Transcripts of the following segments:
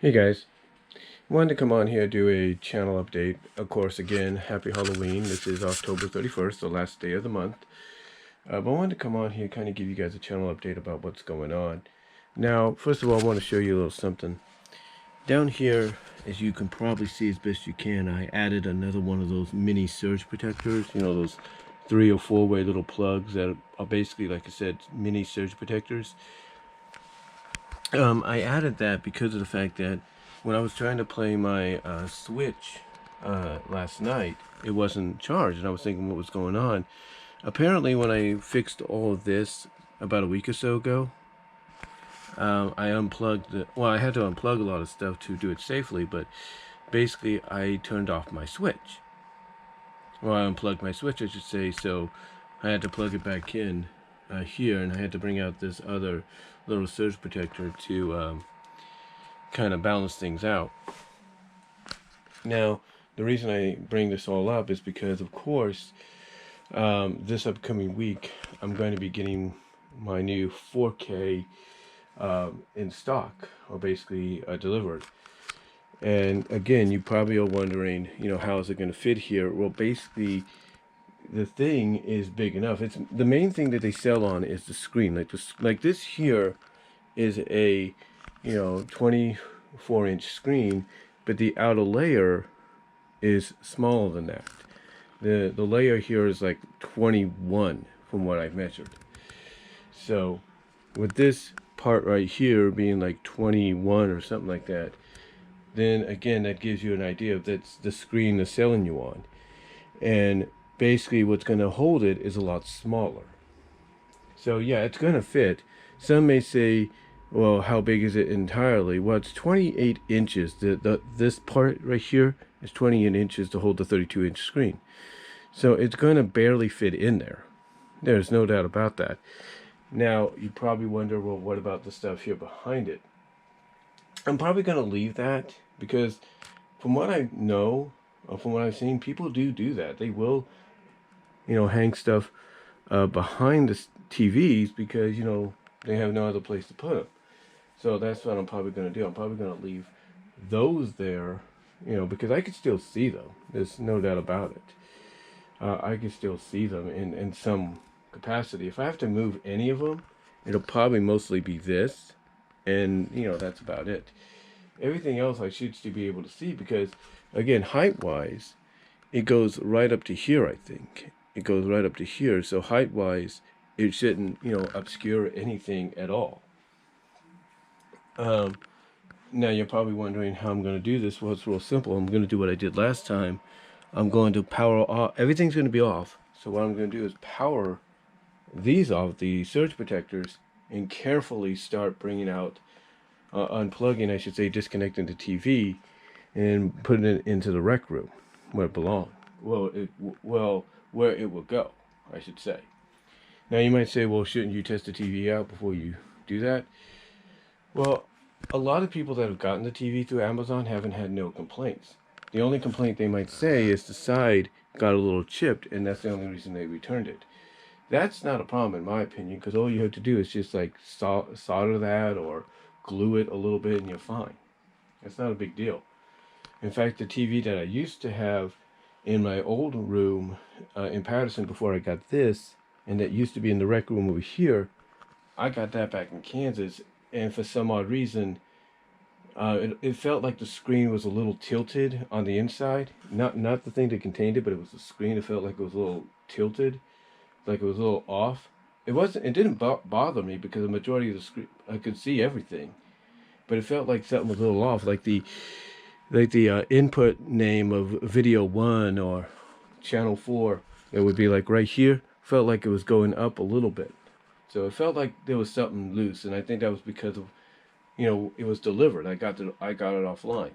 Hey guys, wanted to come on here do a channel update. Of course, again, happy Halloween. This is October 31st, the last day of the month. But I wanted to come on here kind of give you guys a channel update about what's going on. Now, first of all, I want to show you a little something. Down here, as you can probably see as best you can, I added another one of those mini surge protectors. You know, those 3 or 4-way little plugs that are basically, like I said, mini surge protectors. I added that because of the fact that when I was trying to play my Switch last night, it wasn't charged, and I was thinking what was going on. Apparently, when I fixed all of this about a week or so ago, I unplugged the. Well, I had to unplug a lot of stuff to do it safely, but basically, I turned off my Switch. Well, I unplugged my Switch, I should say, so I had to plug it back in here, and I had to bring out this other little surge protector to kind of balance things out. Now, the reason I bring this all up is because, of course, this upcoming week, I'm going to be getting my new 4K in stock, or basically delivered. And again, you probably are wondering, how is it going to fit here? Well, basically, the thing is big enough. It's the main thing that they sell on is the screen. Like this here is a 24-inch screen, but the outer layer is smaller than that. The layer here is like 21 from what I've measured. So with this part right here being like 21 or something like that, then again that gives you an idea of that's the screen they're selling you on. And basically what's going to hold it is a lot smaller. So yeah, it's going to fit. Some may say, well, how big is it entirely? Well, it's 28 inches. This part right here is 28 inches to hold the 32-inch screen. So it's going to barely fit in there. There's no doubt about that. Now, you probably wonder, well, what about the stuff here behind it? I'm probably going to leave that because from what I know, or from what I've seen, people do that. They will, hang stuff behind the TVs because, they have no other place to put them. So that's what I'm probably going to do. I'm probably going to leave those there, because I could still see them. There's no doubt about it. I can still see them in some capacity. If I have to move any of them, it'll probably mostly be this. And, that's about it. Everything else I should still be able to see because, again, height-wise, it goes right up to here, I think. It goes right up to here. So height-wise, it shouldn't, obscure anything at all. Now you're probably wondering how I'm going to do this. Well, it's real simple. I'm going to do what I did last time. I'm going to power off. Everything's going to be off. So what I'm going to do is power these off, the surge protectors, and carefully start bringing out, unplugging, I should say, disconnecting the TV, and putting it into the rec room where it belongs. Well, where it will go, I should say. Now you might say, well, shouldn't you test the TV out before you do that? Well, a lot of people that have gotten the TV through Amazon haven't had no complaints. The only complaint they might say is the side got a little chipped, and that's the only reason they returned it. That's not a problem in my opinion, because all you have to do is just like solder that or glue it a little bit, and you're fine. It's not a big deal. In fact, the TV that I used to have in my old room in Patterson before I got this, and that used to be in the rec room over here, I got that back in Kansas, and for some odd reason, it felt like the screen was a little tilted on the inside. Not the thing that contained it, but it was the screen. It felt like it was a little tilted, like it was a little off. It wasn't. It didn't bother me because the majority of the screen I could see everything, but it felt like something was a little off, like the input name of video 1 or channel 4. It would be like right here. Felt like it was going up a little bit. So it felt like there was something loose, and I think that was because of, it was delivered. I got it offline.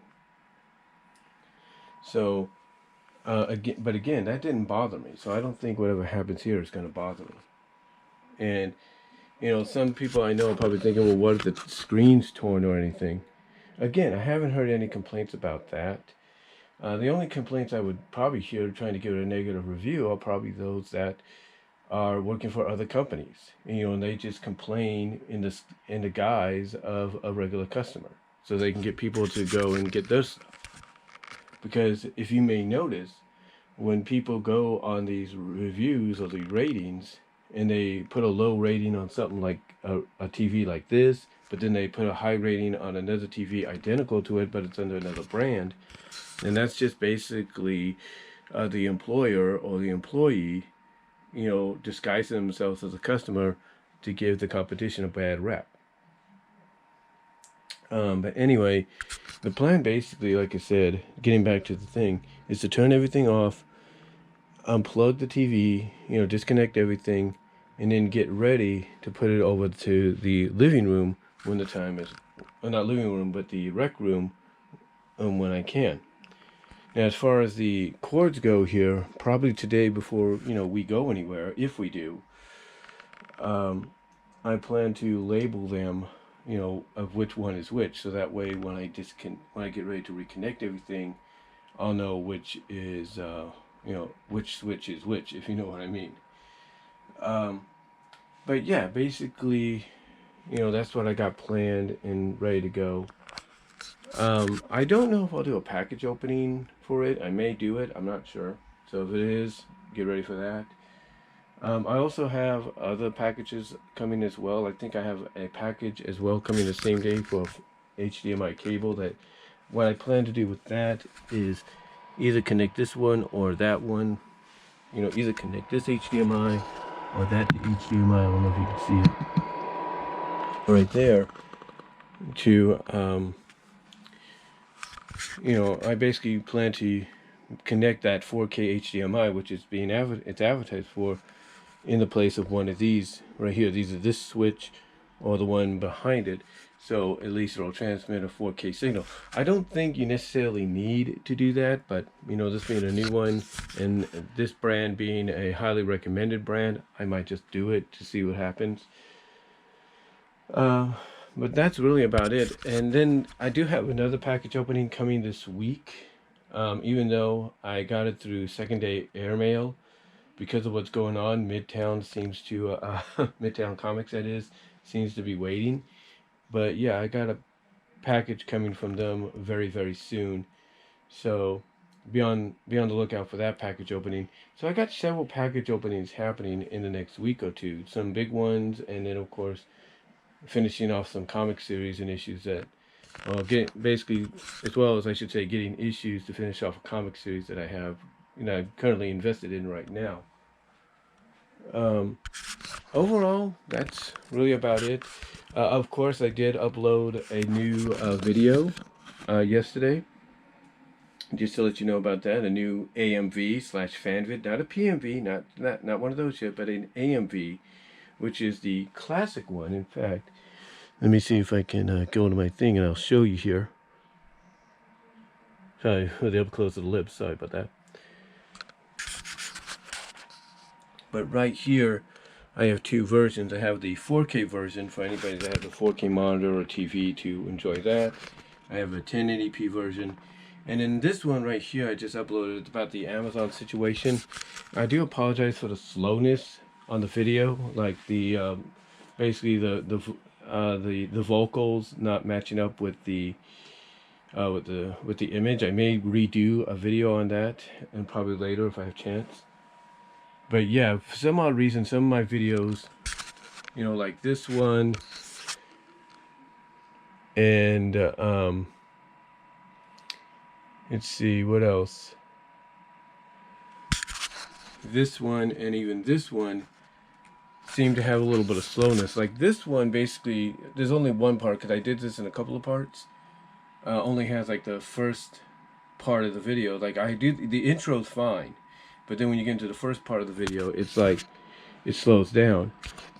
So, again, that didn't bother me. So I don't think whatever happens here is going to bother me. And, some people I know are probably thinking, well, what if the screen's torn or anything? Again, I haven't heard any complaints about that. The only complaints I would probably hear trying to give it a negative review are probably those that are working for other companies, and they just complain in the guise of a regular customer. so they can get people to go and get their stuff. Because if you may notice, when people go on these reviews or the ratings and they put a low rating on something like a TV like this, but then they put a high rating on another TV identical to it, but it's under another brand, and that's just basically the employer or the employee, disguising themselves as a customer to give the competition a bad rap. But anyway, the plan basically, like I said, getting back to the thing, is to turn everything off, unplug the TV, disconnect everything, and then get ready to put it over to the living room when the time is, well, not living room, but the rec room, when I can. Now, as far as the cords go here, probably today before, we go anywhere, if we do, I plan to label them, of which one is which, so that way when I get ready to reconnect everything, I'll know which is, which switch is which, if you know what I mean. But yeah, basically, that's what I got planned and ready to go. I don't know if I'll do a package opening for it. I may do it. I'm not sure. So if it is, get ready for that. I also have other packages coming as well. I think I have a package as well coming the same day for HDMI cable. That what I plan to do with that is either connect this one or that one. Either connect this HDMI or that HDMI. I don't know if you can see it right there. To I basically plan to connect that 4K HDMI, which is being it's advertised for, in the place of one of these right here. These are this switch or the one behind it, so at least it'll transmit a 4K signal. I don't think you necessarily need to do that, but this being a new one and this brand being a highly recommended brand, I might just do it to see what happens. But that's really about it. And then I do have another package opening coming this week, even though I got it through second day airmail. Because of what's going on, Midtown seems to, Midtown Comics that is, seems to be waiting. But yeah, I got a package coming from them very, very soon. So be on the lookout for that package opening. So I got several package openings happening in the next week or two. Some big ones, and then of course finishing off some comic series and issues that basically, as well as I should say, getting issues to finish off a comic series that I have, I'm currently invested in right now. Overall, that's really about it. Of course, I did upload a new video yesterday. Just to let you know about that, a new AMV/FanVid, not a PMV, not one of those yet, but an AMV, which is the classic one. In fact, let me see if I can go into my thing and I'll show you here. Sorry, the up close of the lips. Sorry about that. But right here, I have two versions. I have the 4K version for anybody that has a 4K monitor or TV to enjoy that. I have a 1080p version. And in this one right here, I just uploaded about the Amazon situation. I do apologize for the slowness on the video, like the basically the vocals not matching up with the image. I may redo a video on that, and probably later if I have a chance. But yeah, for some odd reason, some of my videos, like this one, and let's see what else. This one and even this one seem to have a little bit of slowness. Like this one, basically, there's only one part, because I did this in a couple of parts. Only has like the first part of the video. Like the intro's fine, but then when you get into the first part of the video, it's like it slows down.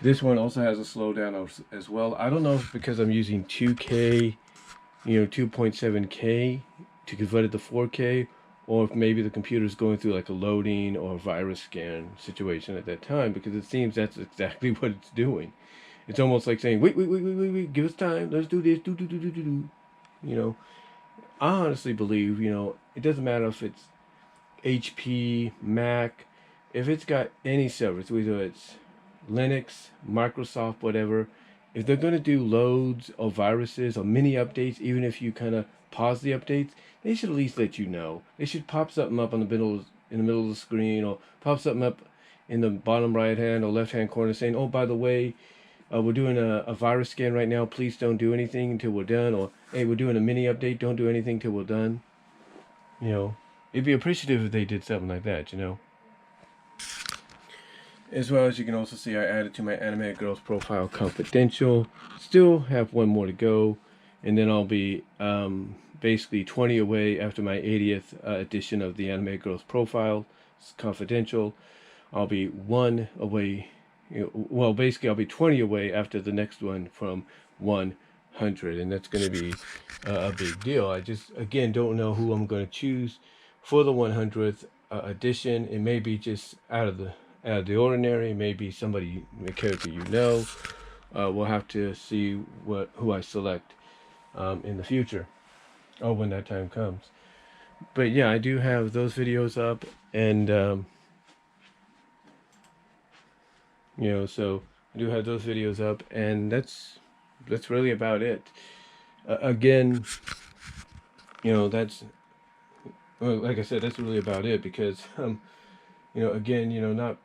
This one also has a slowdown as well. I don't know if it's because I'm using 2K, 2.7K to convert it to 4K, or if maybe the computer's going through like a loading or virus scan situation at that time, because it seems that's exactly what it's doing. It's almost like saying, wait, give us time, let's do this, do. I honestly believe, it doesn't matter if it's HP, Mac, if it's got any servers, whether it's Linux, Microsoft, whatever, if they're going to do loads of viruses or mini updates, even if you kind of pause the updates, they should at least let you know. They should pop something up on the middle, in the middle of the screen, or pop something up in the bottom right hand or left hand corner saying, oh, by the way, we're doing a virus scan right now. Please don't do anything until we're done. Or, hey, we're doing a mini update. Don't do anything till we're done. You know, it'd be appreciative if they did something like that, you know. As well as you can also see, I added to my Animated Girls profile confidential. Still have one more to go. And then I'll be basically 20 away after my 80th edition of the Animated Girls profile. It's confidential. I'll be one away. Well, basically, I'll be 20 away after the next one from 100. And that's going to be a big deal. I just, again, don't know who I'm going to choose for the 100th edition. It may be just out of the ordinary. Maybe somebody, a character you know. We'll have to see who I select in the future, or when that time comes. But yeah, I do have those videos up, and you know, so I do have those videos up, and that's really about it. Again, you know, well, like I said, that's really about it, because you know, again, you know,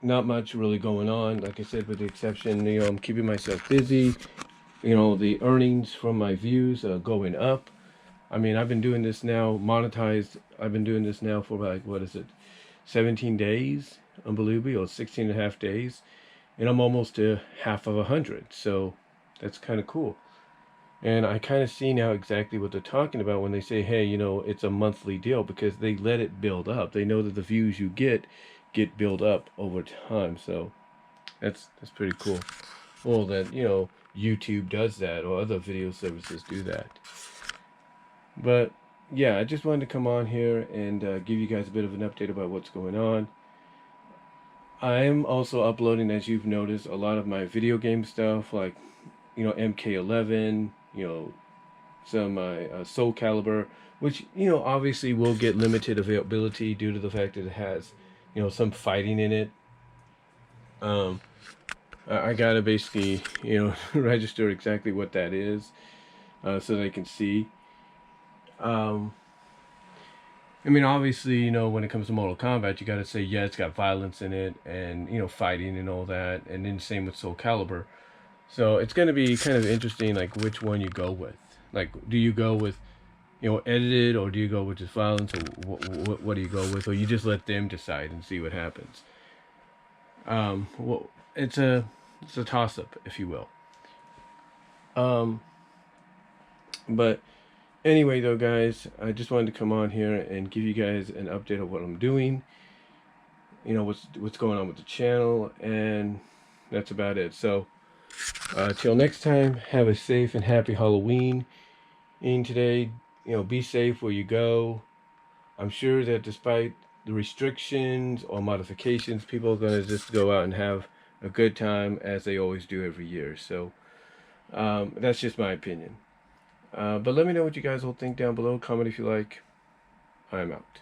not much really going on. Like I said, with the exception, you know, I'm keeping myself busy. You know, the earnings from my views are going up. I mean, I've been doing this now, monetized. I've been doing this now for like, what is it, 17 days, unbelievably, or 16 and a half days. And I'm almost to half of 100. So that's kind of cool. And I kind of see now exactly what they're talking about when they say, hey, you know, it's a monthly deal, because they let it build up. They know that the views you get built up over time. So that's pretty cool. Well, that, you know, YouTube does that, or other video services do that. But yeah, I just wanted to come on here and give you guys a bit of an update about what's going on. I am also uploading, as you've noticed, a lot of my video game stuff, like, you know, MK11, you know, some Soul Calibur, which, you know, obviously will get limited availability due to the fact that it has, you know, some fighting in it. I gotta basically, you know, register exactly what that is, so they can see. I mean, obviously, you know, when it comes to Mortal Kombat, you gotta say, yeah, it's got violence in it, and, you know, fighting and all that, and then same with Soul Calibur. So it's gonna be kind of interesting, like, which one you go with. Like, do you go with, you know, edited, or do you go with just violence, or what do you go with, or you just let them decide and see what happens? Well, it's a toss-up, if you will. But anyway, though, guys, I just wanted to come on here and give you guys an update of what I'm doing. You know, what's going on with the channel, and that's about it. So, till next time, have a safe and happy Halloween. And today, you know, be safe where you go. I'm sure that despite the restrictions or modifications, people are going to just go out and have a good time, as they always do every year. So, that's just my opinion. But let me know what you guys all think down below. Comment if you like. I'm out.